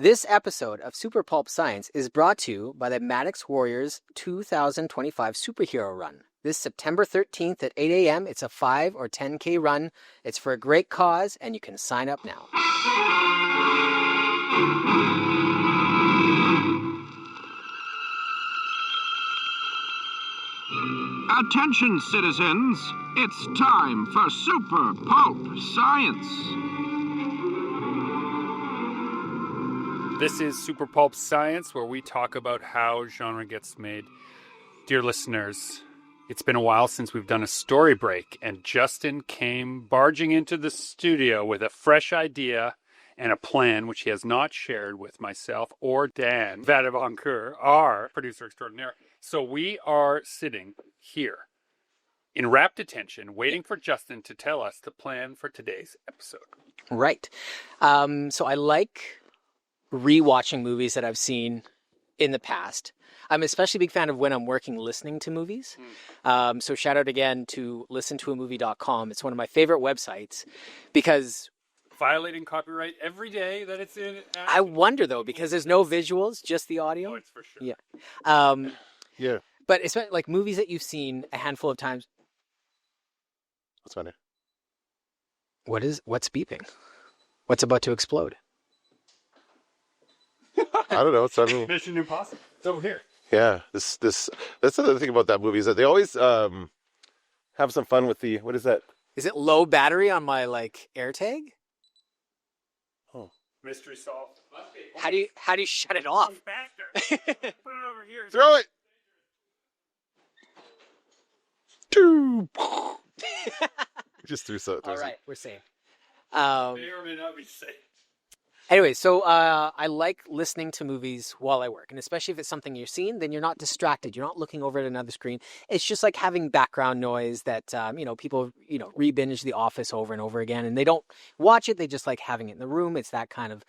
This episode of Super Pulp Science is brought to you by the Maddox Warriors 2025 Superhero Run. This September 13th at 8 a.m., it's a 5 or 10K run. It's for a great cause, and you can sign up now. Attention, citizens. It's time for Super Pulp Science. This is Super Pulp Science, where we talk about how genre gets made. Dear listeners, it's been a while since we've done a story break, and Justin came barging into the studio with a fresh idea and a plan, which he has not shared with myself or Dan Vadeboncoeur, our producer extraordinaire. So we are sitting here in rapt attention, waiting for Justin to tell us the plan for today's episode. Right. So I like rewatching movies that I've seen in the past. I'm especially a big fan of when I'm working listening to movies. So shout out again to listentoamovie.com. It's one of my favorite websites because Violating copyright every day that it's in. I wonder though, because there's no visuals, just the audio. Oh, it's for sure. Yeah. Yeah. But it's like movies that you've seen a handful of times. What's funny? What's beeping? What's about to explode? I don't know. It's suddenly. Mission Impossible. It's over here. Yeah. This. That's another thing about that movie is that they always have some fun with the. What is that? Is it low battery on my AirTag? Oh. Mystery solved. How do you shut it off? Faster. Put it over here. Throw it. Just threw so. All right, we're safe. May or may not be safe. Anyway, so I like listening to movies while I work, and especially if it's something you've seen, then you're not distracted. You're not looking over at another screen. It's just like having background noise that people re-binge The Office over and over again, and they don't watch it. They just like having it in the room. It's that kind of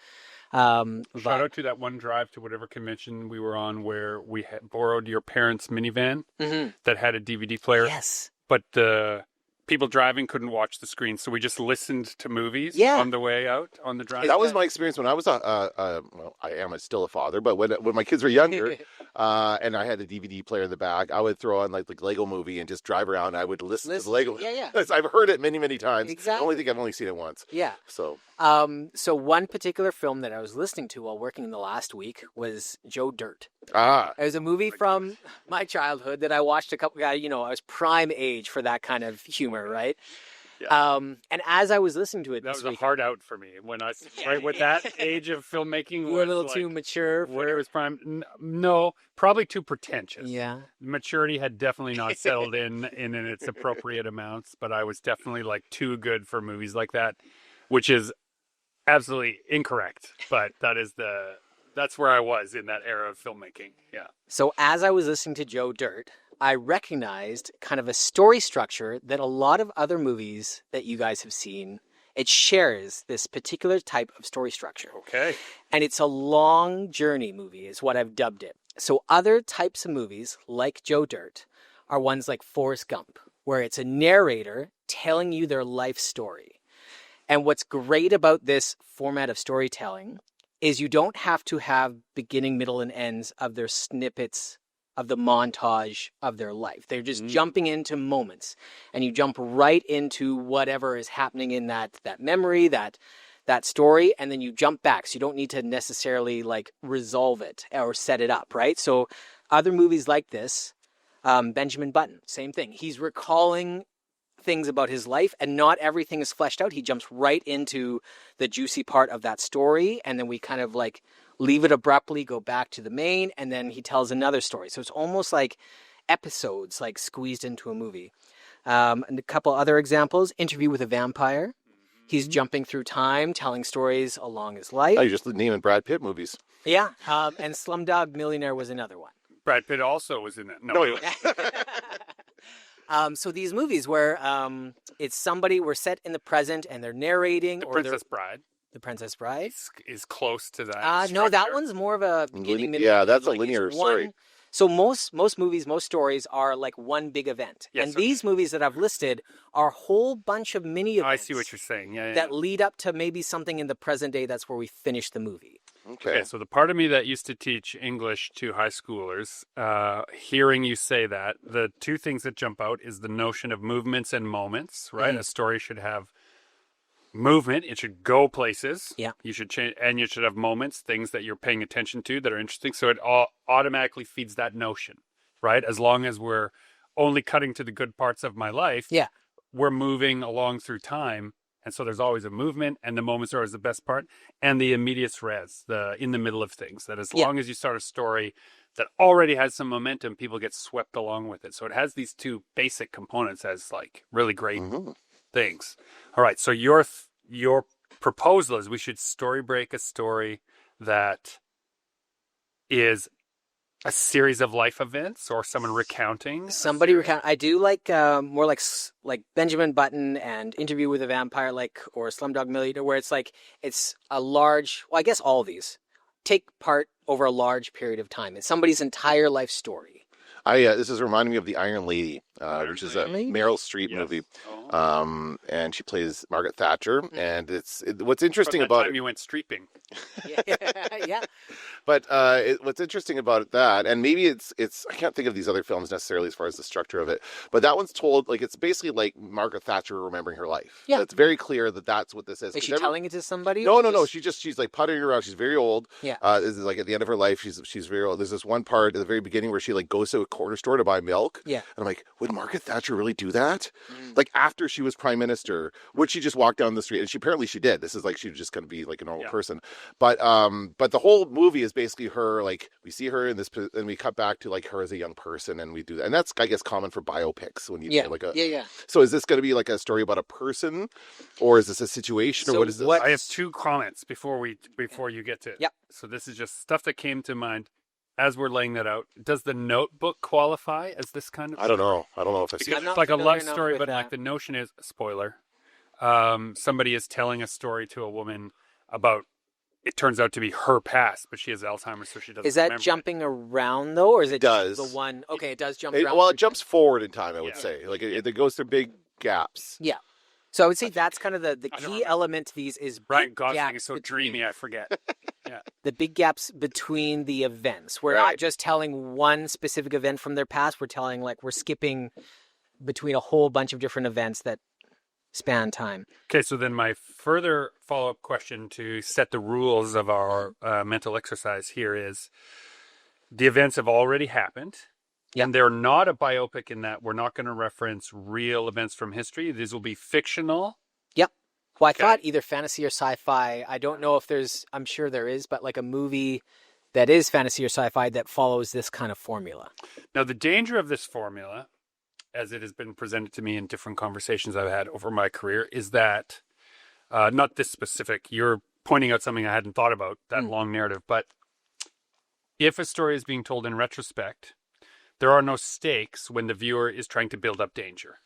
Shout out to that one drive to whatever convention we were on where we had borrowed your parents' minivan that had a DVD player. Yes. But the people driving couldn't watch the screen, so we just listened to movies on the way out on the drive. That was my experience when I was I am still a father, but when my kids were younger, and I had a DVD player in the back, I would throw on like the Lego Movie and just drive around. I would listen to the Lego. Yeah. I've heard it many times. Exactly. I only think I've only seen it once. Yeah. So. So one particular film that I was listening to while working the last week was Joe Dirt. It was a movie from my childhood that I watched a couple. I was prime age for that kind of humor, right? Yeah. And as I was listening to it, that this was week, a hard out for me when I with that age of filmmaking. You were a little too mature. Where it was prime. No, probably too pretentious. Yeah. Maturity had definitely not settled in its appropriate amounts, but I was definitely too good for movies like that, which is absolutely incorrect. But that's where I was in that era of filmmaking. Yeah. So as I was listening to Joe Dirt, I recognized kind of a story structure that a lot of other movies that you guys have seen, it shares this particular type of story structure. Okay. And it's a long journey movie is what I've dubbed it. So other types of movies like Joe Dirt are ones like Forrest Gump, where it's a narrator telling you their life story. And what's great about this format of storytelling is you don't have to have beginning, middle, and ends of their snippets of the montage of their life. They're just jumping into moments, and you jump right into whatever is happening in that memory, that story, and then you jump back. So you don't need to necessarily resolve it or set it up, right? So other movies like this, Benjamin Button, same thing. He's recalling things about his life, and not everything is fleshed out. He jumps right into the juicy part of that story, and then we kind of leave it abruptly, go back to the main, and then he tells another story. So it's almost like episodes squeezed into a movie. And a couple other examples: Interview with a Vampire. He's jumping through time, telling stories along his life. Oh, you're just naming Brad Pitt movies. Yeah. And Slumdog Millionaire was another one. Brad Pitt also was in it. No, he was. So these movies where it's somebody, we're set in the present and they're narrating. The Princess Bride. The Princess Bride is close to that. No, that one's more of a beginning. Yeah, that's a linear story. So most movies, most stories are one big event. Yes, and these movies that I've listed are a whole bunch of mini events. I see what you're saying. Yeah. That lead up to maybe something in the present day. That's where we finish the movie. Okay. So the part of me that used to teach English to high schoolers, hearing you say that, the two things that jump out is the notion of movements and moments, right? A story should have movement. It should go places. Yeah. You should change, and you should have moments, things that you're paying attention to that are interesting. So it all automatically feeds that notion, right? As long as we're only cutting to the good parts of my life, Yeah. we're moving along through time. And so there's always a movement, and the moments are always the best part. And the immediate res, the in the middle of things, that as long as you start a story that already has some momentum, people get swept along with it. So it has these two basic components as like really great things. All right. So your proposal is we should story break a story that is a series of life events or someone recounting. Somebody recount. I do like more like Benjamin Button and Interview with a Vampire, or Slumdog Millionaire, where it's a large. Well, I guess all of these take part over a large period of time. It's somebody's entire life story. This is reminding me of The Iron Lady, which is a Lady? Meryl Streep movie. And she plays Margaret Thatcher. And what's interesting about it. You went streeping. Yeah. But what's interesting about that, and maybe it's I can't think of these other films necessarily as far as the structure of it, but that one's told it's basically like Margaret Thatcher remembering her life. Yeah. It's very clear that that's what this is. Is she telling it to somebody? No. She's like puttering around. She's very old. Yeah. This is like at the end of her life. She's very old. There's this one part at the very beginning where she goes to a corner store to buy milk. Yeah. And I'm like, would Margaret Thatcher really do that? Like after she was prime minister, would she just walk down the street? And apparently she did. This is like she was just going to be like a normal person. But the whole movie is basically her. Like we see her in this, and we cut back to like her as a young person, and we do that. And that's I guess common for biopics when you say like a yeah. So is this going to be like a story about a person, or is this a situation, or what is this? I have two comments before you get to it. Yep. So this is just stuff that came to mind as we're laying that out. Does the Notebook qualify as this kind of? I don't know if I've seen I'm it. not It's like a familiar love enough story, with but that. like the notion is spoiler. Somebody is telling a story to a woman about. It turns out to be her past, but she has Alzheimer's, so she doesn't. Is that remember jumping around though, or is it does. just the one? Okay, it does jump around. Well, it jumps forward in time. I would Yeah. say like it goes through big gaps. Yeah. So I would say that's kind of the key element to these is Ryan big Gosling gaps is so between- dreamy, I forget. The big gaps between the events. We're not just telling one specific event from their past. We're telling we're skipping between a whole bunch of different events that span time. Okay, so then my further follow-up question to set the rules of our mental exercise here is the events have already happened. Yeah. And they're not a biopic in that we're not going to reference real events from history. These will be fictional. Yep. Well, I thought either fantasy or sci-fi. I don't know if I'm sure there is, but like a movie that is fantasy or sci-fi that follows this kind of formula. Now, the danger of this formula, as it has been presented to me in different conversations I've had over my career, is that not this specific. You're pointing out something I hadn't thought about, that long narrative. But if a story is being told in retrospect, there are no stakes when the viewer is trying to build up danger.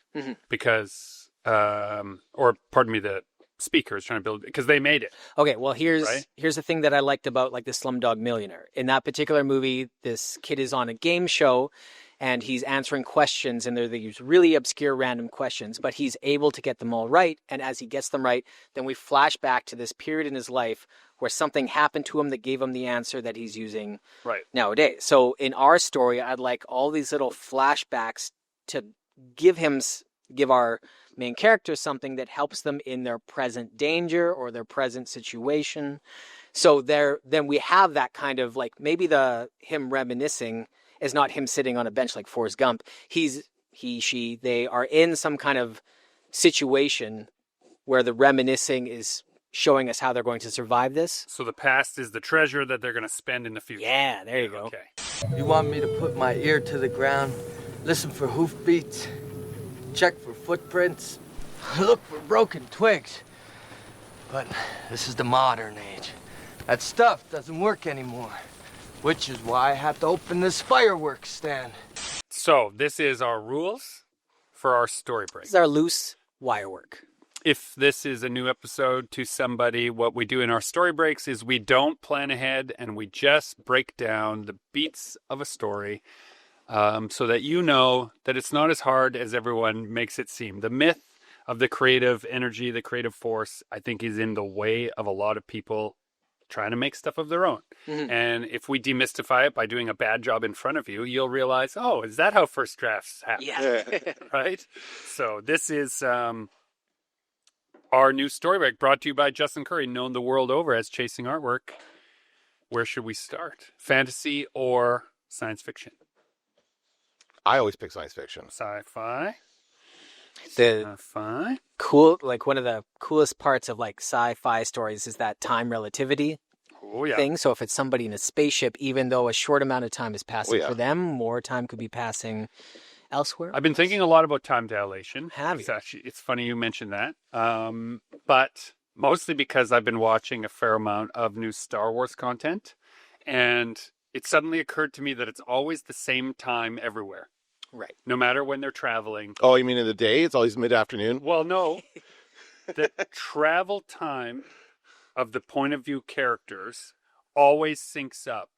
Because, the speaker is trying to build, because they made it. Okay, well, here's the thing that I liked about the Slumdog Millionaire. In that particular movie, this kid is on a game show, and he's answering questions, and they're these really obscure random questions, but he's able to get them all right. And as he gets them right, then we flash back to this period in his life where something happened to him that gave him the answer that he's using nowadays. So in our story, I'd like all these little flashbacks to give our main character something that helps them in their present danger or their present situation. So then we have that kind of maybe him reminiscing is not him sitting on a bench like Forrest Gump. They are in some kind of situation where the reminiscing is showing us how they're going to survive this. So the past is the treasure that they're going to spend in the future. Yeah, there you go. Okay. You want me to put my ear to the ground, listen for hoofbeats, check for footprints, look for broken twigs? But this is the modern age. That stuff doesn't work anymore, which is why I have to open this fireworks stand. So this is our rules for our story break. This is our loose wire work. If this is a new episode to somebody, what we do in our story breaks is we don't plan ahead and we just break down the beats of a story so that you know that it's not as hard as everyone makes it seem. The myth of the creative energy, the creative force, I think is in the way of a lot of people trying to make stuff of their own. And if we demystify it by doing a bad job in front of you, you'll realize, oh, is that how first drafts happen? Yeah. Right? So this is our new story break brought to you by Justin Curry, known the world over as Chasing Artwork. Where should we start? Fantasy or science fiction? I always pick science fiction. Sci-fi. The cool, like one of the coolest parts of like sci-fi stories is that time relativity thing. So if it's somebody in a spaceship, even though a short amount of time is passing for them, more time could be passing elsewhere. I've been thinking a lot about time dilation. Have you? It's funny you mentioned that. But mostly because I've been watching a fair amount of new Star Wars content, and it suddenly occurred to me that it's always the same time everywhere. Right. No matter when they're traveling. Oh, you mean in the day? It's always mid-afternoon? Well, no. The travel time of the point of view characters always syncs up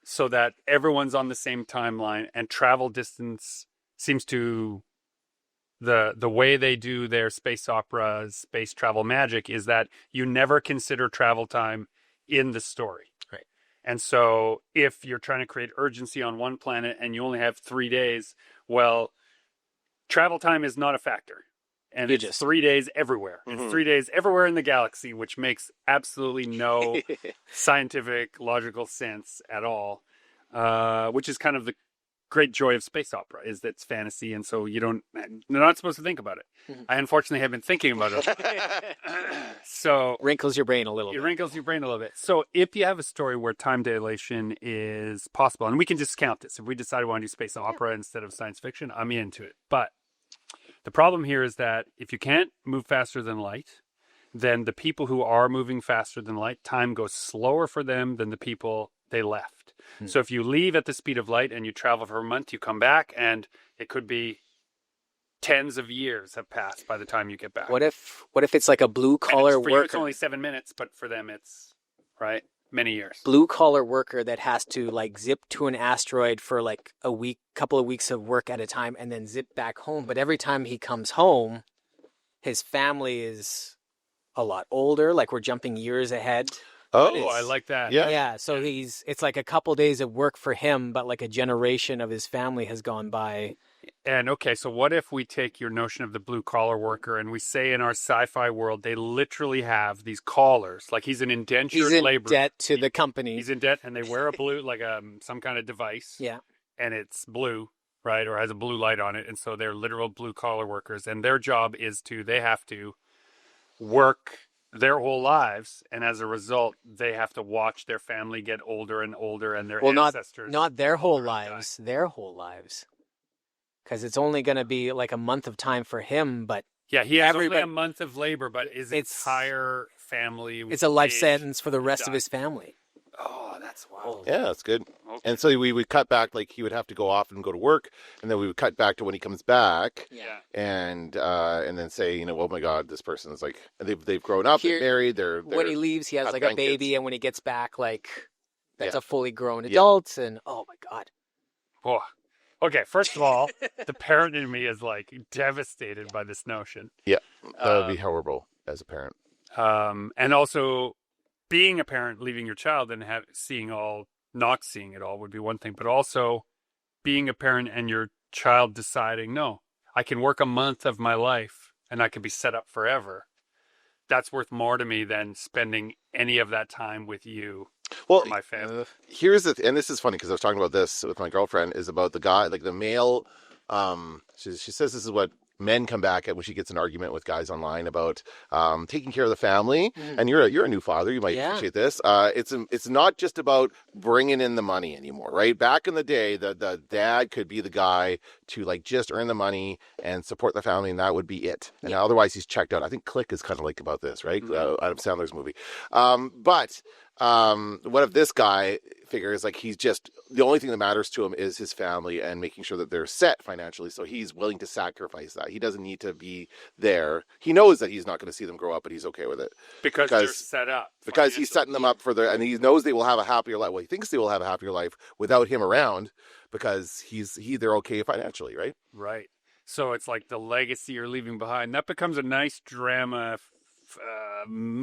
so that everyone's on the same timeline, and travel distance seems to the way they do their space operas, space travel magic is that you never consider travel time in the story. Right. And so if you're trying to create urgency on one planet and you only have 3 days, well, travel time is not a factor. And it's 3 days everywhere. It's 3 days everywhere in the galaxy, which makes absolutely no scientific, logical sense at all, which is kind of the great joy of space opera, is that it's fantasy, and so you're not supposed to think about it. I unfortunately have been thinking about it. So Wrinkles your brain a little it bit. wrinkles your brain a little bit. So if you have a story where time dilation is possible, and we can discount this, if we decide we want to do space opera instead of science fiction, I'm into it. But the problem here is that if you can't move faster than light, then the people who are moving faster than light, time goes slower for them than the people they left. So if you leave at the speed of light and you travel for a month, you come back, and it could be tens of years have passed by the time you get back. What if it's like a blue collar for you, it's worker? only 7 minutes, but for them it's many years. Blue collar worker that has to like zip to an asteroid for like a week, couple of weeks of work at a time, and then zip back home. But every time he comes home, his family is a lot older. Like we're jumping years ahead. Oh, I like that. Yeah. So it's like a couple days of work for him, but like a generation of his family has gone by. And okay, so what if we take your notion of the blue collar worker and we say in our sci-fi world they literally have these collars, like he's an indentured laborer. He's in debt to the company. He's in debt, and they wear a blue, like some kind of device. Yeah. And it's blue, right, or has a blue light on it, and so they're literal blue collar workers, and their job is they have to work their whole lives, and as a result, they have to watch their family get older and older, and their ancestors. Not their whole lives, their whole lives. Because it's only going to be like a month of time for him, but yeah, he has only a month of labor, but his entire family. It's a life sentence for the rest of his family. Oh, that's wild. Yeah, that's good. Okay. And so we would cut back, like he would have to go off and go to work, and then we would cut back to when he comes back, and then say, oh my God, this person is like, they've grown up, they're married, they're when he leaves, he has like a baby, and when he gets back, like that's a fully grown Yeah. adult, and oh my God. Oh. Okay, first of all, the parent in me is like devastated by this notion. Yeah, that would be horrible as a parent. And also, being a parent, leaving your child and not seeing it all would be one thing. But also, being a parent and your child deciding, no, I can work a month of my life and I can be set up forever. That's worth more to me than spending any of that time with you. Well, my family. Here's and this is funny because I was talking about this with my girlfriend, is about the guy, like the male. She says this is what men come back at when she gets an argument with guys online about taking care of the family. And you're a new father, you might appreciate this. It's not just about bringing in the money anymore, right? Back in the day, the dad could be the guy to like just earn the money and support the family, and that would be it. And otherwise, he's checked out. I think Click is kind of like about this, right? Adam Sandler's movie. But what if this guy figures like he's just, the only thing that matters to him is his family and making sure that they're set financially, so he's willing to sacrifice that. He doesn't need to be there. He knows that he's not going to see them grow up, but he's okay with it because they're set up, because he's setting them up for and he knows they will have a happier life. Well, he thinks they will have a happier life without him around because they're okay financially, right? So it's like the legacy you're leaving behind that becomes a nice drama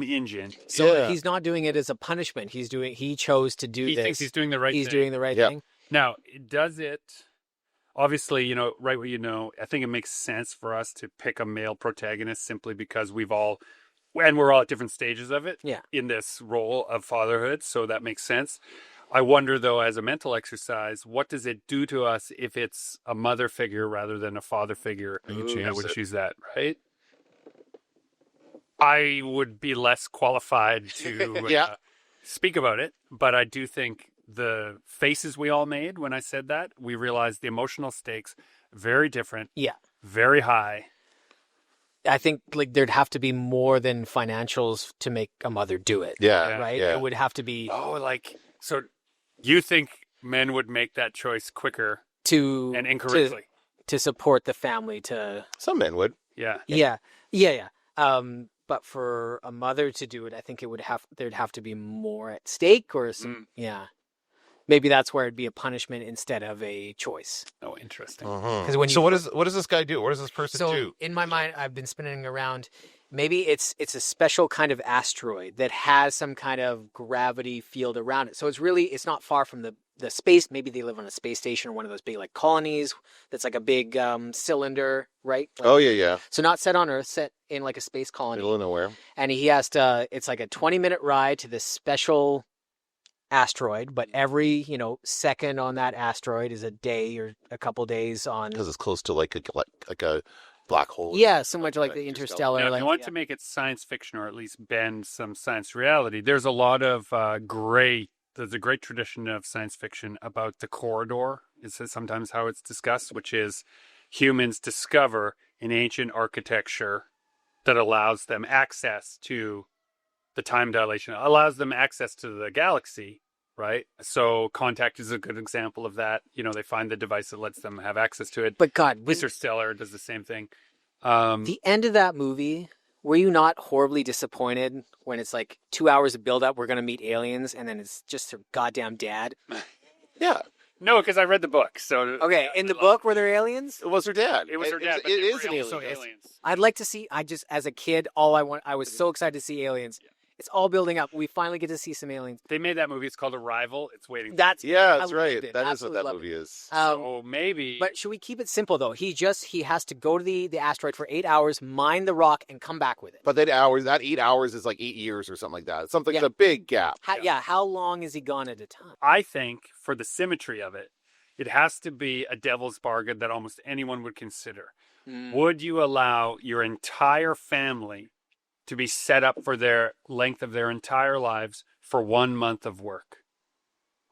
engine. So Yeah. he's not doing it as a punishment. He chose to do He this. thinks he's doing the right thing. He's doing the right Yep. thing. Now, does it, obviously, you know, right what you know, I think it makes sense for us to pick a male protagonist simply because we're all at different stages of it Yeah. in this role of fatherhood. So that makes sense. I wonder, though, as a mental exercise, what does it do to us if it's a mother figure rather than a father figure that would choose that, right? I would be less qualified to Yeah. speak about it, but I do think the faces we all made when I said that, we realized the emotional stakes, very different, Yeah. very high. I think like there'd have to be more than financials to make a mother do it. Yeah. Right? Yeah. It would have to be So you think men would make that choice quicker to and incorrectly? to support the family to Some men would. Yeah. Yeah. But for a mother to do it, I think there'd have to be more at stake or some maybe that's where it'd be a punishment instead of a choice. Oh, interesting. Because when So what does this guy do? What does this person do? in my mind, I've been spinning around. Maybe it's a special kind of asteroid that has some kind of gravity field around it. So it's not far from the space. Maybe they live on a space station or one of those big like colonies that's like a big cylinder, right? Like, Oh yeah. so not set on Earth, set in like a space colony. Middle of nowhere. And he has to. It's like a 20-minute ride to this special asteroid, but every second on that asteroid is a day or a couple days on. Because it's close to like a black hole. Yeah, so much like the Interstellar. Now, if like, you want to make it science fiction or at least bend some science reality, there's a lot of there's a great tradition of science fiction about the corridor, is sometimes how it's discussed, which is humans discover an ancient architecture that allows them access to the time dilation, allows them access to the galaxy, right? So Contact is a good example of that. They find the device that lets them have access to it. But God, Interstellar does the same thing. The end of that movie, were you not horribly disappointed when it's like 2 hours of build up, we're going to meet aliens, and then it's just her goddamn dad? Yeah. No, because I read the book. So Okay, in the book, were there aliens? It was her dad. It was her dad. It is an alien. aliens. I'd like to see, as a kid, I was so excited to see aliens. It's all building up. We finally get to see some aliens. They made that movie. It's called Arrival. It's waiting. That's That's I right. loved it. That is what Absolutely that loved movie it. is. So maybe. But should we keep it simple though? He has to go to the asteroid for 8 hours, mine the rock, and come back with it. But that 8 hours is like 8 years or something like that. Something It's a big gap. How long is he gone at a time? I think for the symmetry of it, it has to be a devil's bargain that almost anyone would consider. Would you allow your entire family to be set up for their length of their entire lives for 1 month of work?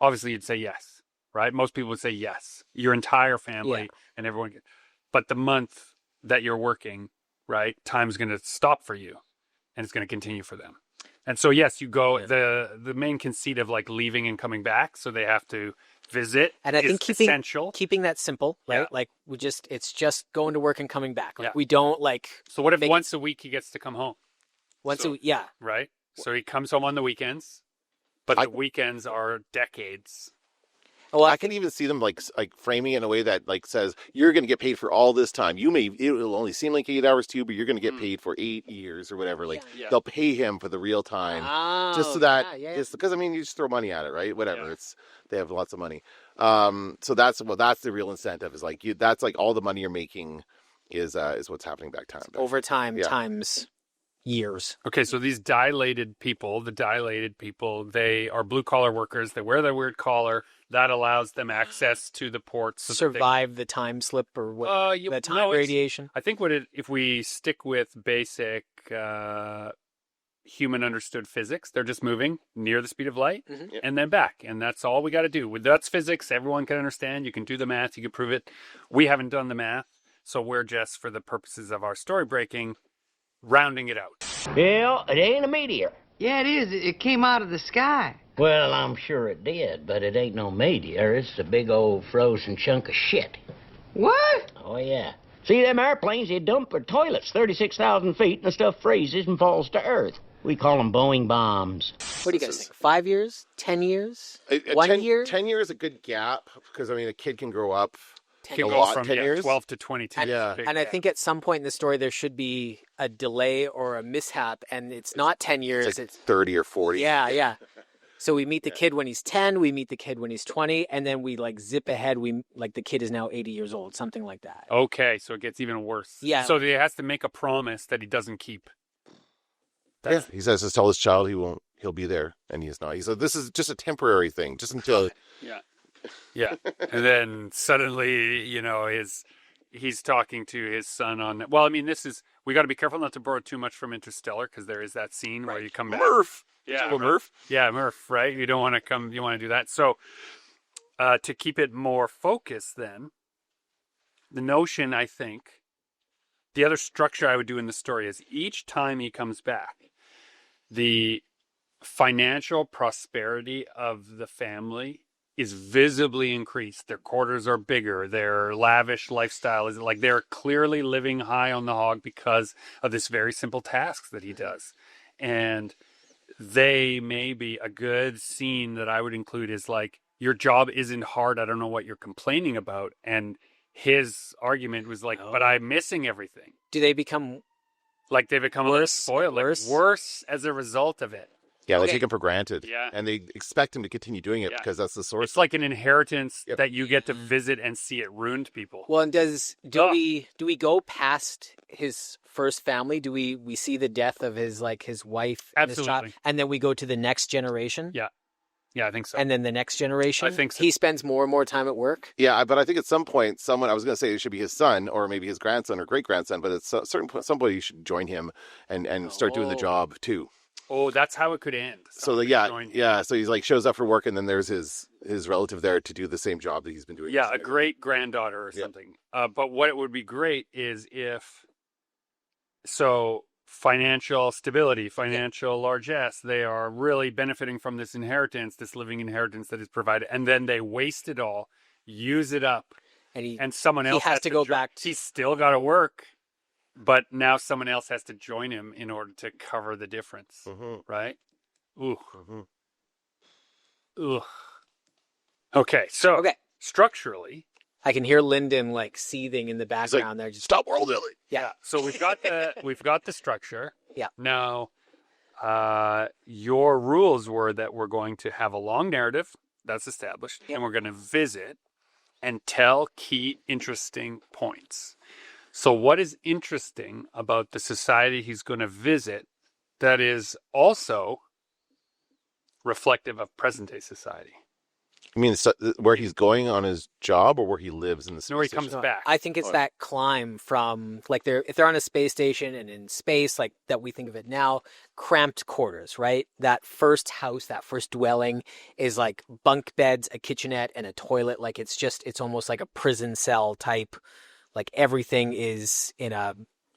Obviously, you'd say yes, right? Most people would say yes. Your entire family and everyone. But the month that you're working, right, time's going to stop for you, and it's going to continue for them. And so, yes, you go. The main conceit of like leaving and coming back, so they have to visit. And I think essential. keeping that simple, right? Yeah. Like it's just going to work and coming back. Like Yeah. we don't like. So what if once a week he gets to come home? Right? So he comes home on the weekends, but the weekends are decades. Well, I can even see them like framing it in a way that like says you're going to get paid for all this time. It'll only seem like 8 hours to you, but you're going to get paid for 8 years or whatever. Like they'll pay him for the real time, just so that it's because you just throw money at it, right? Whatever. Yeah. They have lots of money. So that's the real incentive is like that's like all the money you're making is what's happening back time. overtime times years. Okay, so these dilated people, they are blue collar workers. They wear their weird collar. That allows them access to the ports. So Survive the time slip or what? The time radiation. I think if we stick with basic human understood physics, they're just moving near the speed of light and then back. And that's all we got to do. That's physics. Everyone can understand. You can do the math. You can prove it. We haven't done the math. So we're just, for the purposes of our story breaking, rounding it out. Well, it ain't a meteor. Yeah, it is. It came out of the sky. Well, I'm sure it did, but it ain't no meteor. It's a big old frozen chunk of shit. What? Oh, yeah. See, them airplanes, they dump their toilets 36,000 feet, and the stuff freezes and falls to Earth. We call them Boeing bombs. What do you guys think? 5 years? 10 years? 1 year? 10 years is a good gap because a kid can grow up. 10 Can A go lot, from 10 years? 12 to 22. Yeah. Big And I gap. think at some point in the story there should be a delay or a mishap, and it's not 10 years. It's like 30 or 40. Yeah. So we meet the kid when he's 10, we meet the kid when he's 20, and then we like zip ahead. We like the kid is now 80 years old, something like that. Okay, so it gets even worse. Yeah. So he has to make a promise that he doesn't keep. Yeah, he says to tell his child he'll be there, and he's not. He said this is just a temporary thing, just until. Yeah. And then suddenly, he's talking to his son on. Well, I mean, we got to be careful not to borrow too much from Interstellar, because there is that scene where you come back. Murph. Yeah, Uncle Murph. Yeah, Murph. Right. You don't want to come. You want to do that. So, to keep it more focused, then the notion, I think, the other structure I would do in the story is each time he comes back, the financial prosperity of the family is visibly increased. Their quarters are bigger. Their lavish lifestyle is like they're clearly living high on the hog because of this very simple task that he does. And they may be a good scene that I would include is like, your job isn't hard. I don't know what you're complaining about. And his argument was like, but I'm missing everything. Do they become Like they become worse, spoiled, worse? worse as a result of it. Yeah, Okay. they take him for granted. Yeah. And they expect him to continue doing it Yeah. because that's the source. It's like an inheritance Yep. that you get to visit and see it ruined people. Well, and do Ugh. we go past his first family? Do we see the death of his wife and his child, Absolutely. and then we go to the next generation? Yeah. Yeah, I think so. And then the next generation? I think so. He spends more and more time at work? Yeah, but I think at some point, I was going to say it should be his son or maybe his grandson or great grandson, but at a certain point, somebody should join him and start doing the Oh. job too. Oh, that's how it could end. So so he's like shows up for work and then there's his relative there to do the same job that he's been doing. Yeah, a great granddaughter or Yeah. something. But what it would be great is financial stability, financial largesse, they are really benefiting from this inheritance, this living inheritance that is provided, and then they waste it all, use it up, and someone else has to go back. He's still got to work, but now someone else has to join him in order to cover the difference, right? Ooh. Ugh. Okay, so structurally, I can hear Lyndon seething in the background there. Just stop world building. Yeah. So we've got the structure. Yeah. Now, your rules were that we're going to have a long narrative that's established, and we're going to visit and tell key interesting points. So what is interesting about the society he's going to visit that is also reflective of present-day society? You mean where he's going on his job or where he lives in the space No, he station? comes back. I think it's that climb from if they're on a space station and in space that we think of it now, cramped quarters, right? That first house, that first dwelling is like bunk beds, a kitchenette, and a toilet. Like it's almost like a prison cell type. Like everything is in a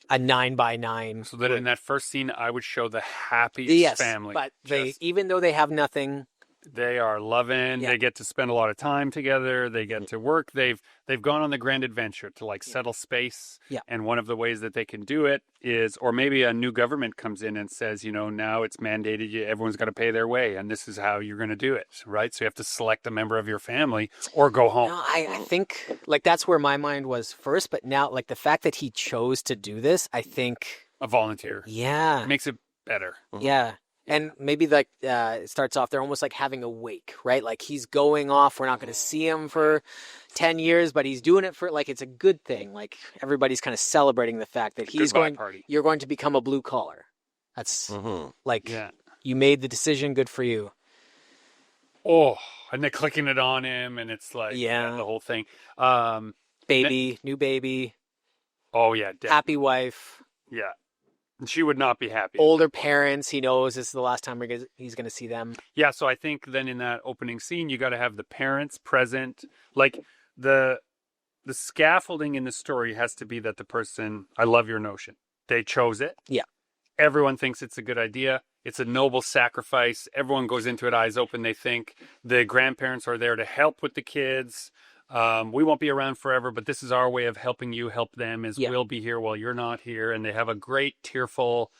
9x9. So that in that first scene, I would show the happiest family. But even though they have nothing. They are loving. Yeah. They get to spend a lot of time together. They get to work. They've gone on the grand adventure to settle space. Yeah. And one of the ways that they can do it is, or maybe a new government comes in and says, now it's mandated. Everyone's got to pay their way, and this is how you're going to do it, right? So you have to select a member of your family or go home. No, I think that's where my mind was first, but now the fact that he chose to do this, I think A volunteer. Yeah. Makes it better. Yeah. And maybe it starts off, they're almost like having a wake, right? Like he's going off. We're not going to see him for 10 years, but he's doing it for it's a good thing. Like everybody's kind of celebrating the fact that you're going to become a blue collar. That's you made the decision. Good for you. Oh, and they're clicking it on him and it's the whole thing. New baby. Oh yeah. Definitely. Happy wife. Yeah. She would not be happy. Older parents, he knows this is the last time he's going to see them. Yeah, so I think then in that opening scene, you got to have the parents present. Like the scaffolding in the story has to be that the person, I love your notion. They chose it. Yeah. Everyone thinks it's a good idea. It's a noble sacrifice. Everyone goes into it eyes open. They think the grandparents are there to help with the kids. We won't be around forever, but this is our way of helping you help them we'll be here while you're not here. And they have a great tearful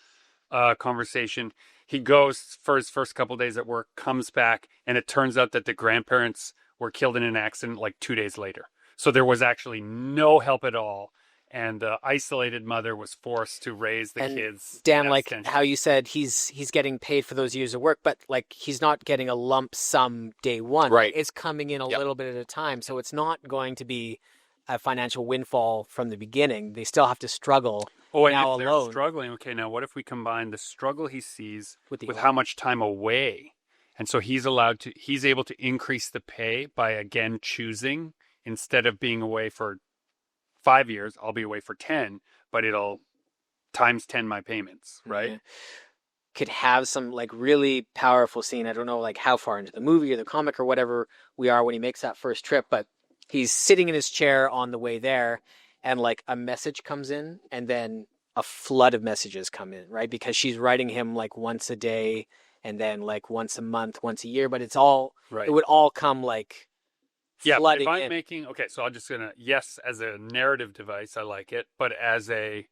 conversation. He goes for his first couple of days at work, comes back, and it turns out that the grandparents were killed in an accident 2 days later. So there was actually no help at all. And the isolated mother was forced to raise the kids. Dan, like how you said, he's getting paid for those years of work, but like he's not getting a lump sum day one. Right. It's coming in a little bit at a time. So it's not going to be a financial windfall from the beginning. They still have to struggle and now if they're alone. struggling, okay, now what if we combine the struggle he sees With how much time away? And so he's able to increase the pay by again choosing, instead of being away for 5 years, I'll be away for 10, but it'll times 10 my payments, right? Yeah. Could have some like really powerful scene. I don't know like how far into the movie or the comic or whatever we are when he makes that first trip, but he's sitting in his chair on the way there and like a message comes in and then a flood of messages come in, right? Because she's writing him like once a day and then like once a month, once a year, but it's all, it would all come like flooding if I'm in. making, so I'm just going to, yes, as a narrative device, I like it, but as a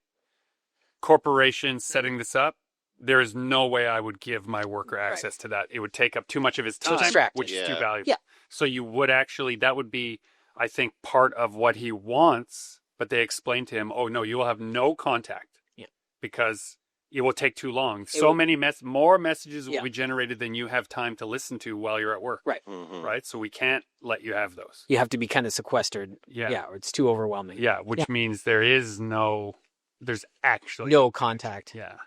corporation setting this up, there is no way I would give my worker access to that. It would take up too much of his time, which is too valuable. Yeah. So you would actually, that would be, I think, part of what he wants, but they explain to him, oh no, you will have no contact because it will take too long. More messages will be generated than you have time to listen to while you're at work. Right. Mm-hmm. Right. So we can't let you have those. You have to be kind of sequestered. Yeah. Or it's too overwhelming. Yeah. Which means there's actually no contact. Yeah.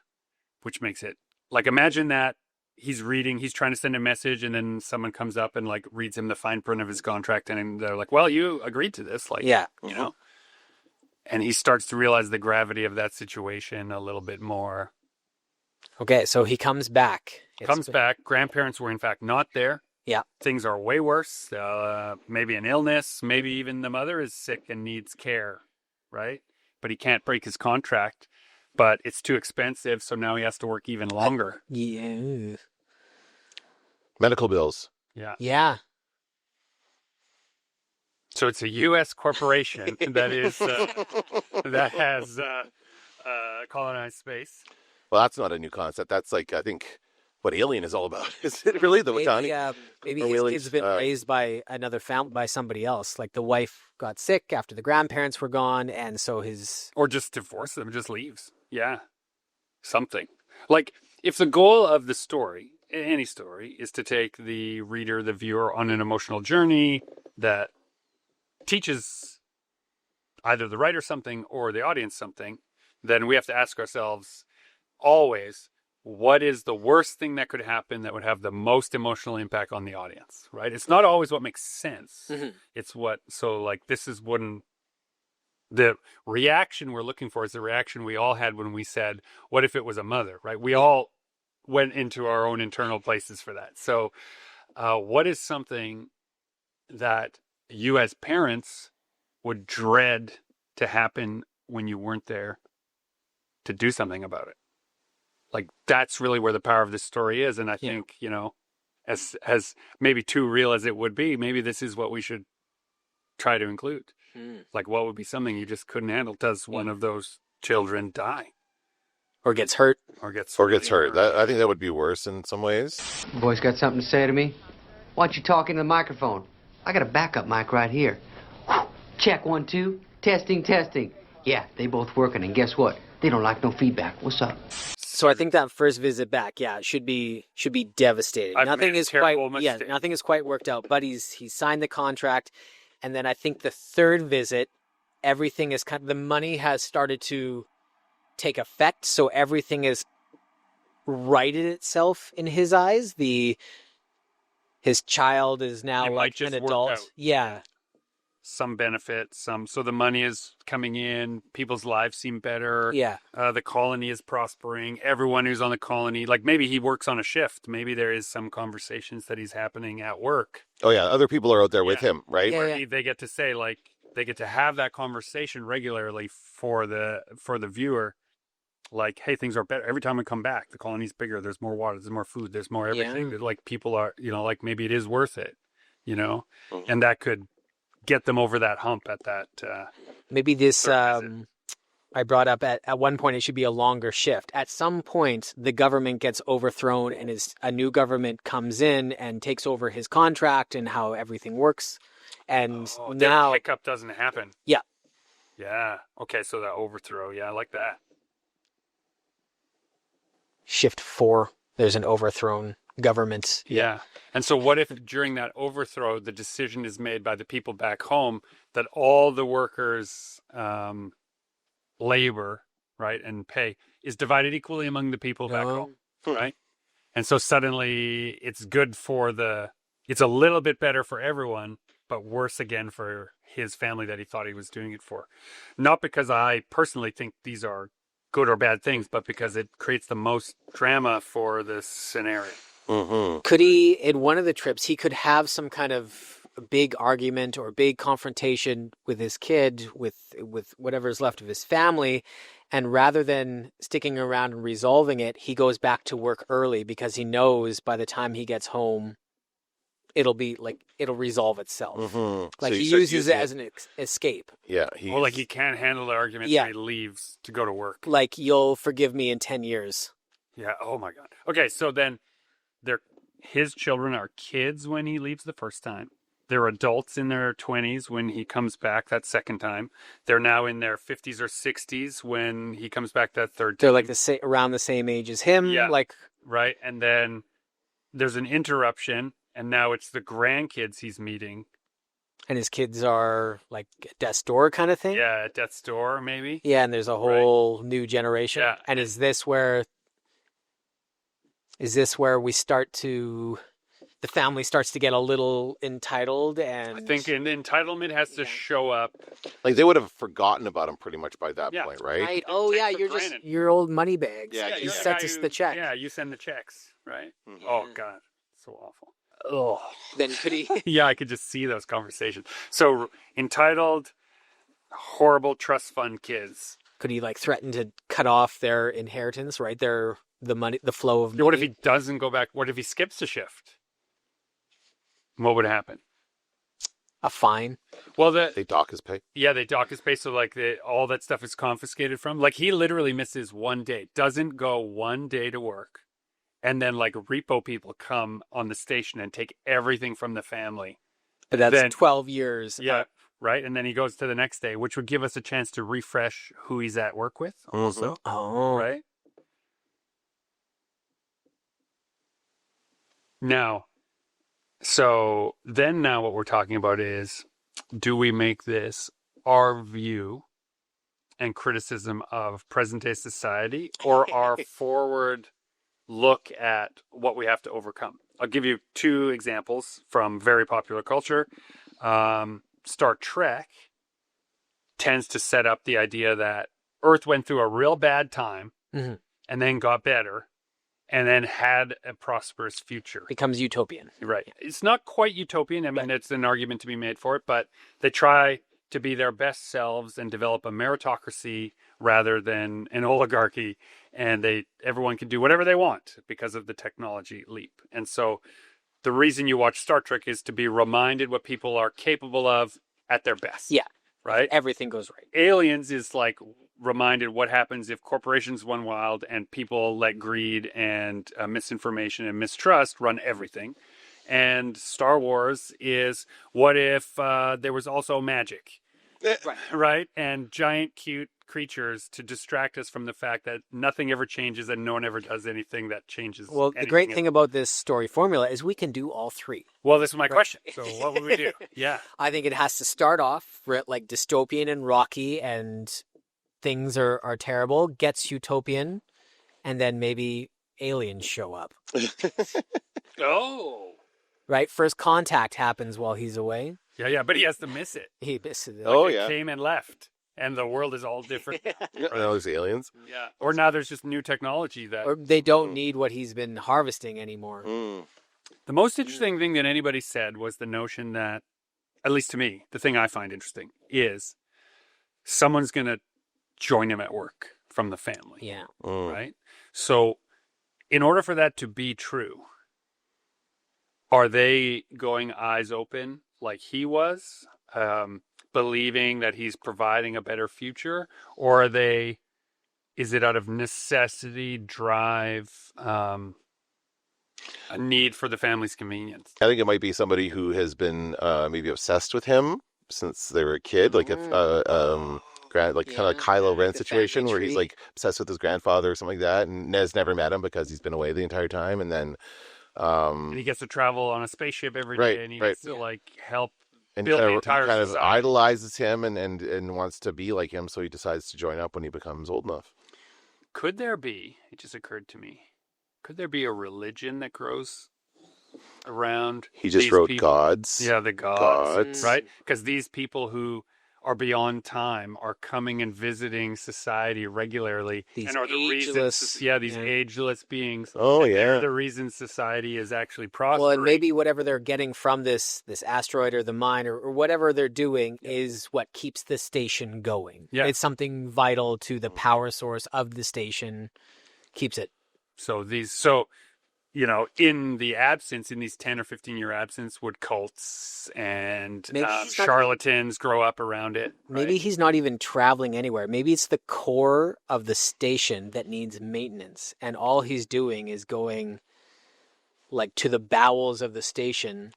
Which makes it like, imagine that he's trying to send a message and then someone comes up and like reads him the fine print of his contract and they're like, well, you agreed to this. Like, you know, and he starts to realize the gravity of that situation a little bit more. Okay, so he comes back. Grandparents were in fact not there. Yeah. Things are way worse. Maybe an illness. Maybe even the mother is sick and needs care, right? But he can't break his contract. But it's too expensive, so now he has to work even longer. Yeah. Medical bills. Yeah. Yeah. So it's a U.S. corporation that is that has colonized space. Well, that's not a new concept. That's like, I think, what Alien is all about. Is it really the Watani? Maybe his kid's been raised by another family, by somebody else. Like the wife got sick after the grandparents were gone, and so his... Or just divorce them, just leaves. Yeah. Something. Like, if the goal of the story, any story, is to take the reader, the viewer, on an emotional journey that teaches either the writer something or the audience something, then we have to ask ourselves always, what is the worst thing that could happen that would have the most emotional impact on the audience, right? It's not always what makes sense. Mm-hmm. It's this is when the reaction we're looking for is the reaction we all had when we said, what if it was a mother, right? We all went into our own internal places for that. So what is something that you as parents would dread to happen when you weren't there to do something about it? Like, that's really where the power of this story is. And I think, you know, as maybe too real as it would be, maybe this is what we should try to include. Like, what would be something you just couldn't handle? Does one of those children die? Or gets hurt? Or gets hurt. I think that would be worse in some ways. Boys got something to say to me? Why don't you talk into the microphone? I got a backup mic right here. Whew. Check 1, 2. Testing. Yeah, they both working, and guess what? They don't like no feedback. What's up? So I think that first visit back, should be devastating. Nothing is quite worked out, but he's signed the contract, and then I think the third visit, everything is the money has started to take effect, so everything is righted itself in his eyes. His child is now like an adult. Yeah. Some benefit, so the money is coming in, people's lives seem better. Yeah. The colony is prospering. Everyone who's on the colony, like maybe he works on a shift. Maybe there is some conversations that he's happening at work. Oh yeah, other people are out there with him, right? Where they get to say, like, they get to have that conversation regularly for the viewer. Like, hey, things are better. Every time we come back, the colony's bigger. There's more water. There's more food. There's more everything. Like, people are, you know, like maybe it is worth it, you know? Mm-hmm. And that could get them over that hump at that. Maybe this I brought up at one point it should be a longer shift. At some point, the government gets overthrown and a new government comes in and takes over his contract and how everything works. And now their pickup doesn't happen. Yeah. Yeah. Okay, so that overthrow. Yeah, I like that. Shift 4, there's an overthrown government. Yeah. And so what if during that overthrow, the decision is made by the people back home that all the workers' labor, right, and pay is divided equally among the people back home, right? And so suddenly it's good it's a little bit better for everyone, but worse again for his family that he thought he was doing it for. Not because I personally think these are good or bad things, but because it creates the most drama for this scenario. Mm-hmm. Could he, in one of the trips, he could have some kind of big argument or big confrontation with his kid, with whatever's left of his family, and rather than sticking around and resolving it, he goes back to work early because he knows by the time he gets home, it'll resolve itself. Mm-hmm. Like So he starts uses it using as an escape. Yeah. Or like he can't handle the argument, so he leaves to go to work. Like, you'll forgive me in 10 years. Yeah. Oh my God. Okay. So then his children are kids when he leaves the first time. They're adults in their 20s when he comes back that second time. They're now in their 50s or 60s when he comes back that third time. They're like around the same age as him. Yeah. Like, right. And then there's an interruption, and now it's the grandkids he's meeting. and his kids are like at death's door kind of thing. Yeah, at death's door, maybe. Yeah, and there's a whole new generation. Yeah. And is this where we start to, the family starts to get a little entitled? And I think an entitlement has to show up. Like they would have forgotten about him pretty much by that Yeah. point, right? Right. Oh yeah, for you're granted. just your old money bags. Yeah, He you're sent us the check. Yeah, you send the checks, right? Mhm. Oh God, so awful. Oh, then could he? Yeah, I could just see those conversations. So entitled, horrible trust fund kids. Could he like threaten to cut off their inheritance? Right, the money, the flow of money. What if he doesn't go back? What if he skips a shift? What would happen? A fine? Well, They dock his pay. yeah, they dock his pay, so like all that stuff is confiscated from. Like he literally misses one day, doesn't go one day to work, and then like repo people come on the station and take everything from the family. That's Then- 12 years. Yeah, right. And then he goes to the next day, which would give us a chance to refresh who he's at work with, also. Oh, Right. Now, so then now what we're talking about is, do we make this our view and criticism of present day society, or our forward look at what we have to overcome? I'll give you two examples from very popular culture. Star Trek tends to set up the idea that Earth went through a real bad time Mhm. and then got better and then had a prosperous future. becomes utopian. Right. It's not quite utopian. I mean, it's an argument to be made for it, but they try to be their best selves and develop a meritocracy rather than an oligarchy. And everyone can do whatever they want because of the technology leap. And so the reason you watch Star Trek is to be reminded what people are capable of at their best. Yeah. Right? Everything goes right. Aliens is like reminded what happens if corporations run wild and people let greed and misinformation and mistrust run everything. And Star Wars is what if there was also magic, right? And giant cute creatures to distract us from the fact that nothing ever changes and no one ever does anything that changes. Well, the great thing about this story formula is we can do all three. Well, this is my question. So what would we do? Yeah. I think it has to start off like dystopian and rocky and things are terrible, gets utopian, and then maybe aliens show up. Oh. Right? First contact happens while he's away. Yeah, but he has to miss it. He misses it. Oh, It yeah. came and left. And the world is all different. Or now there's aliens. Yeah. Or now there's just new technology that... Or they don't need what he's been harvesting anymore. Mm. The most interesting thing that anybody said was the notion that, at least to me, the thing I find interesting is someone's going to join him at work from the family. Yeah. Mm. Right? So in order for that to be true, are they going eyes open like he was? believing that he's providing a better future, or is it out of necessity, drive, a need for the family's convenience? I think it might be somebody who has been maybe obsessed with him since they were a kid, like kind of a Kylo Ren situation where he's like obsessed with his grandfather or something like that, and Nez never met him because he's been away the entire time, and then and he gets to travel on a spaceship every day, and he gets to like help and build the entire kind of society. idolizes him and wants to be like him, so he decides to join up when he becomes old enough. Could there be? It just occurred to me. Could there be a religion that grows around? He just these wrote people? gods. Yeah, the gods. Right? Because these people who are beyond time are coming and visiting society regularly. These and are the ageless, reasons, these ageless beings. Oh, yeah. They're the reasons society is actually prospering. Well, and maybe whatever they're getting from this asteroid or the mine or whatever they're doing is what keeps the station going. Yeah. It's something vital to the power source of the station, keeps it. So in the absence, in these 10 or 15-year absence, would cults and charlatans grow up around it? Maybe he's not even traveling anywhere. Maybe it's the core of the station that needs maintenance, and all he's doing is going like to the bowels of the station,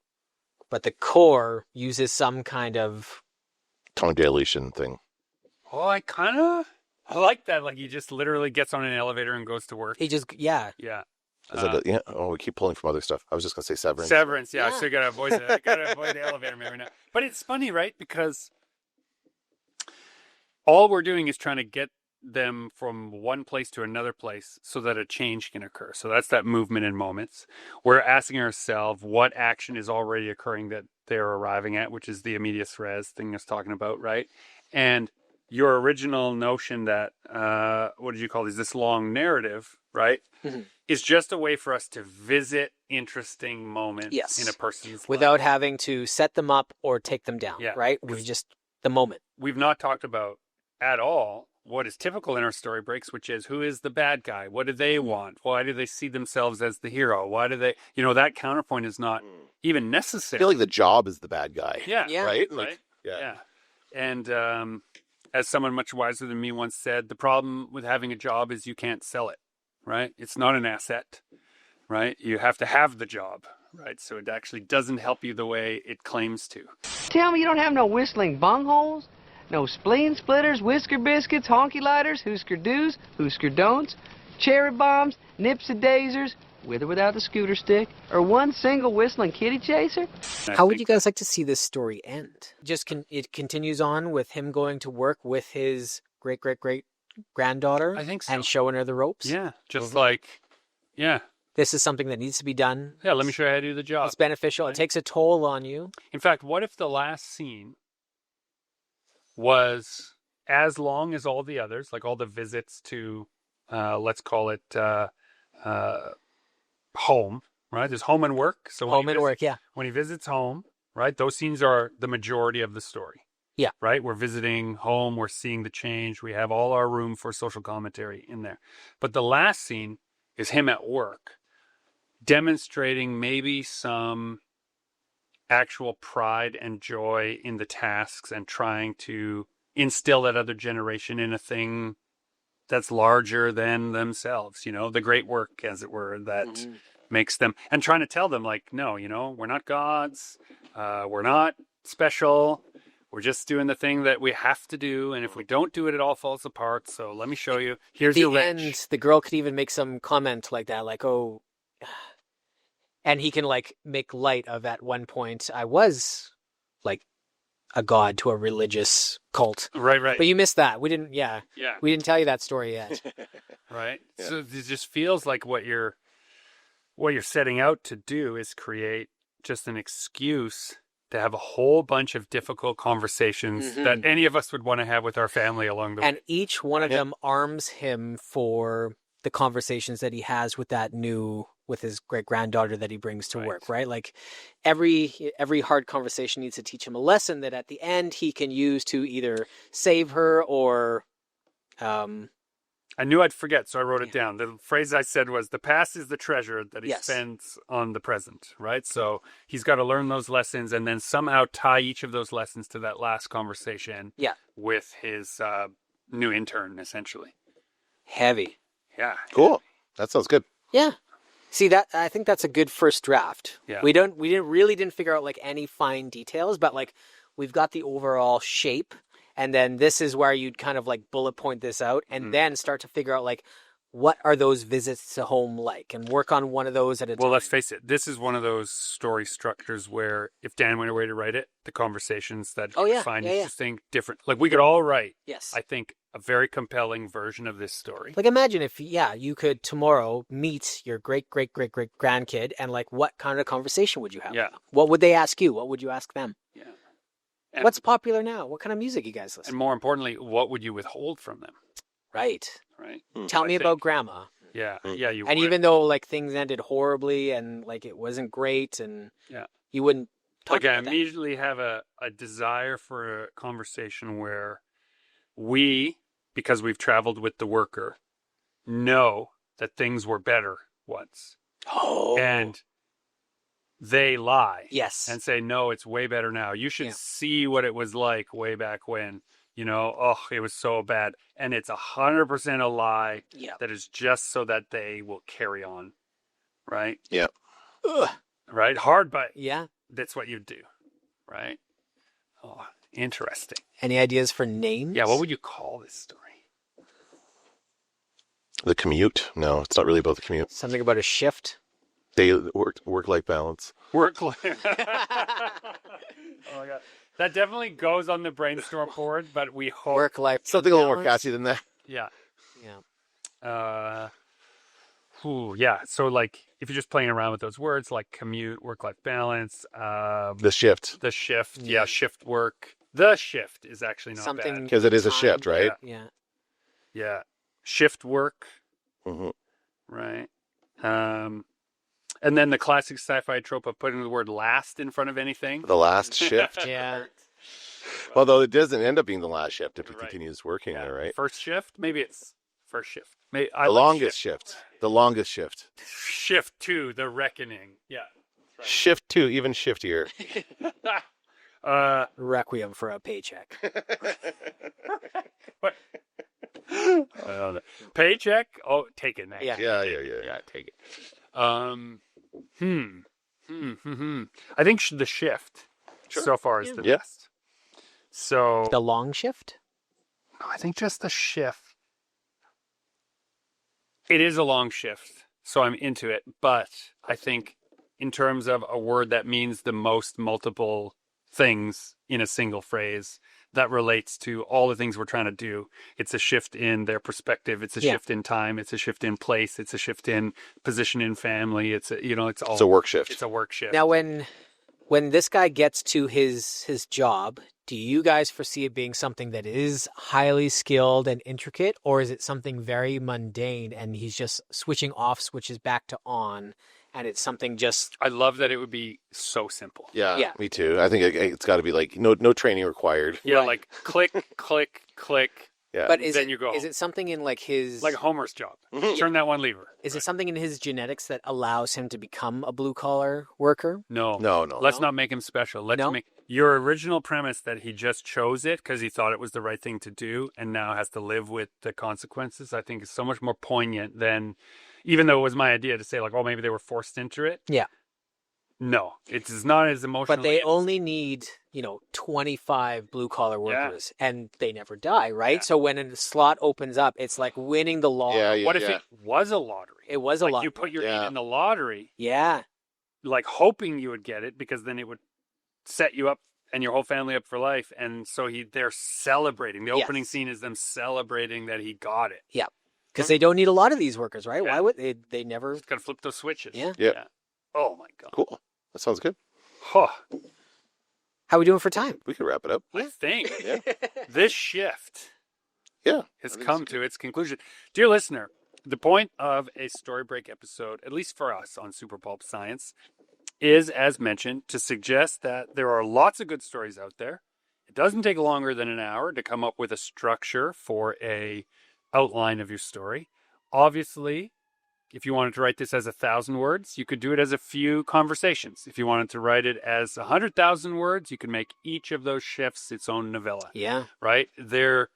but the core uses some kind of Tongue dilation thing. Oh, I like that. Like he just literally gets on an elevator and goes to work. He just yeah. We keep pulling from other stuff. I was just gonna say Severance. Severance, yeah. So you gotta avoid the elevator maybe now. But it's funny, right? Because all we're doing is trying to get them from one place to another place so that a change can occur. So that's that movement in moments. We're asking ourselves what action is already occurring that they're arriving at, which is the immediate res thing I was talking about, right? And your original notion that what did you call these? This long narrative, right? Mm-hmm. Is just a way for us to visit interesting moments in a person's without life. having to set them up or take them down, right? We're just the moment. We've not talked about at all what is typical in our story breaks, which is who is the bad guy? What do they want? Why do they see themselves as the hero? Why do they, that counterpoint is not even necessary. I feel like the job is the bad guy. Yeah. Right? Like, yeah. And as someone much wiser than me once said, the problem with having a job is you can't sell it. Right? It's not an asset, right? You have to have the job, right? So it actually doesn't help you the way it claims to. Tell me you don't have no whistling bungholes? No spleen splitters, whisker biscuits, honky lighters, Husker do's, Husker don'ts, cherry bombs, nipsy-daisers, with or without the scooter stick, or one single whistling kitty chaser? How would you guys like to see this story end? It continues on with him going to work with his great-great-great-granddaughter, I think so. And showing her the ropes. Yeah, just this is something that needs to be done. Yeah, let me show you how to do the job. It's beneficial. Right? It takes a toll on you. In fact, what if the last scene was as long as all the others, like all the visits to, let's call it home, right? There's home and work. So work, yeah. When he visits home, right, those scenes are the majority of the story. Yeah. Right? We're visiting home. We're seeing the change. We have all our room for social commentary in there. But the last scene is him at work, demonstrating maybe some actual pride and joy in the tasks and trying to instill that other generation in a thing that's larger than themselves, the great work, as it were, that makes them, and trying to tell them, like, no, we're not gods. We're not special. We're just doing the thing that we have to do, and if we don't do it, it all falls apart. So let me show you. Here's your wrench. And the girl could even make some comment like that, like, oh, and he can like make light of at one point, I was like a god to a religious cult. Right. But you missed that. We didn't, we didn't tell you that story yet. Right. Yeah. So it just feels like what you're setting out to do is create just an excuse to have a whole bunch of difficult conversations that any of us would want to have with our family along the way. And each one of them arms him for the conversations that he has with his great-granddaughter that he brings to work, right? Like every hard conversation needs to teach him a lesson that at the end he can use to either save her or I knew I'd forget, so I wrote it down. The phrase I said was, the past is the treasure that he Yes. spends on the present, right? So he's got to learn those lessons and then somehow tie each of those lessons to that last conversation Yeah. with his new intern, essentially. Heavy. Yeah. Cool. That sounds good. Yeah. See that I think that's a good first draft. Yeah. We didn't figure out like any fine details, but like we've got the overall shape, and then this is where you'd kind of like bullet point this out and then start to figure out like what are those visits to home like and work on one of those at a time. Well, let's face it. This is one of those story structures where if Dan went away to write it, the conversations that Oh, you yeah. find Yeah, yeah. interesting, different. Like we could all write, Yes. I think, a very compelling version of this story. Like imagine if you could tomorrow meet your great grandkid and like what kind of conversation would you have? Yeah. What would they ask you? What would you ask them? Yeah. And, What's popular now? What kind of music you guys listen? and more importantly, what would you withhold from them? Right. Right. Tell I me think- about grandma. Yeah. Yeah. You And would. even though like things ended horribly and like it wasn't great and Yeah. you wouldn't talk Like I about that. immediately have a desire for a conversation where we, because we've traveled with the worker, know that things were better once. Oh. And they lie. Yes. And say, no, it's way better now. You should Yeah. see what it was like way back when. You know, oh, it was so bad. And it's 100% a lie Yeah. that is just so that they will carry on. Right? Yeah. Ugh. Right? Hard, but Yeah. that's what you do. Right? Oh, interesting. Any ideas for names? Yeah, what would you call this story? The commute? No, it's not really about the commute. Something about a shift? Work-life balance. Work life. Oh my god. That definitely goes on the brainstorm board, but we hope. Work life. Something a little more balance? catchy than that. Yeah. Yeah. Yeah. So like, if you're just playing around with those words, like commute, work-life balance, The shift. the shift, shift work. The shift is actually not Something bad. Because it is a time. shift, right? Yeah. Yeah. Shift work, hmm right? And then the classic sci-fi trope of putting the word last in front of anything. The last shift. Yeah. Although it doesn't end up being the last shift if it Right. continues working Yeah. there, right? First shift? Maybe it's first shift. The longest shift. The longest shift. Shift 2, the reckoning. Yeah. Shift 2, even shiftier. Requiem for a paycheck. What? Paycheck? Oh, take it, man. Yeah. Yeah. Yeah, take it. I think the shift so far is the Yeah. best. So The long shift? no, I think just the shift. It is a long shift, so I'm into it. But I think in terms of a word that means the most multiple things in a single phrase that relates to all the things we're trying to do, it's a shift in their perspective. It's a shift in time. It's a shift in place. It's a shift in position in family. It's a, it's all. It's a work shift. It's a work shift. Now, when this guy gets to his job, do you guys foresee it being something that is highly skilled and intricate, or is it something very mundane and he's just switching off switches back to on, and it's something just I love that it would be so simple. Yeah, me too. I think it's got to be like no training required. Yeah, Right. like click, click, click. Yeah. But is Then it, you go is home. it something in like his Like Homer's job. Turn that one lever. is it something in his genetics that allows him to become a blue collar worker? No. No. Let's not make him special. Let's No? make your original premise that he just chose it because he thought it was the right thing to do and now has to live with the consequences, I think is so much more poignant than, even though it was my idea to say like, oh, maybe they were forced into it. Yeah. No, it is not as emotional. But they only need, 25 blue collar workers and they never die, right? Yeah. So when a slot opens up, it's like winning the lottery. Yeah. What if it was a lottery? It was a like lot. you put your Yeah. name in the lottery, Yeah. like hoping you would get it because then it would set you up and your whole family up for life. And so they're celebrating. The opening Yes. scene is them celebrating that he got it. Yeah. Because they don't need a lot of these workers, right? Yeah. Why would they never? Got to flip those switches. Yeah. Yep. Oh my god. Cool. That sounds good. Huh. How are we doing for time? We could wrap it up. I think Yeah. this shift Yeah. has I think come it's to its conclusion. Dear listener, the point of a story break episode, at least for us on Super Pulp Science, is, as mentioned, to suggest that there are lots of good stories out there. It doesn't take longer than an hour to come up with a structure for a outline of your story. Obviously, if you wanted to write this as 1,000 words, you could do it as a few conversations. If you wanted to write it as 100,000 words, you could make each of those shifts its own novella. Yeah. Right? The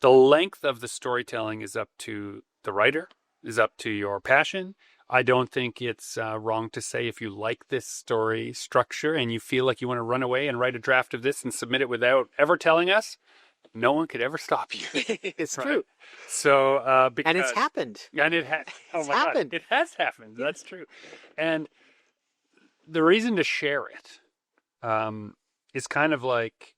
length of the storytelling is up to the writer, is up to your passion. I don't think it's wrong to say if you like this story structure and you feel like you want to run away and write a draft of this and submit it without ever telling us, no one could ever stop you. It's Right? true. So, because, And it's happened. and it has. Oh It's my happened. God, it has happened. That's true. And the reason to share it is kind of like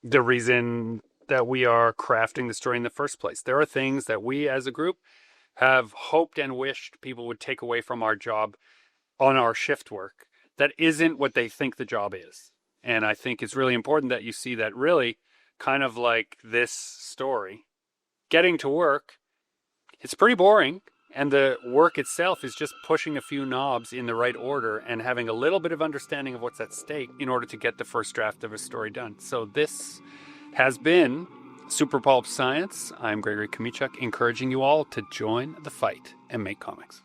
the reason that we are crafting the story in the first place. There are things that we as a group have hoped and wished people would take away from our job on our shift work that isn't what they think the job is. And I think it's really important that you see that really kind of like this story, getting to work, it's pretty boring. And the work itself is just pushing a few knobs in the right order and having a little bit of understanding of what's at stake in order to get the first draft of a story done. So this has been Super Pulp Science. I'm Gregory Kamichuk, encouraging you all to join the fight and make comics.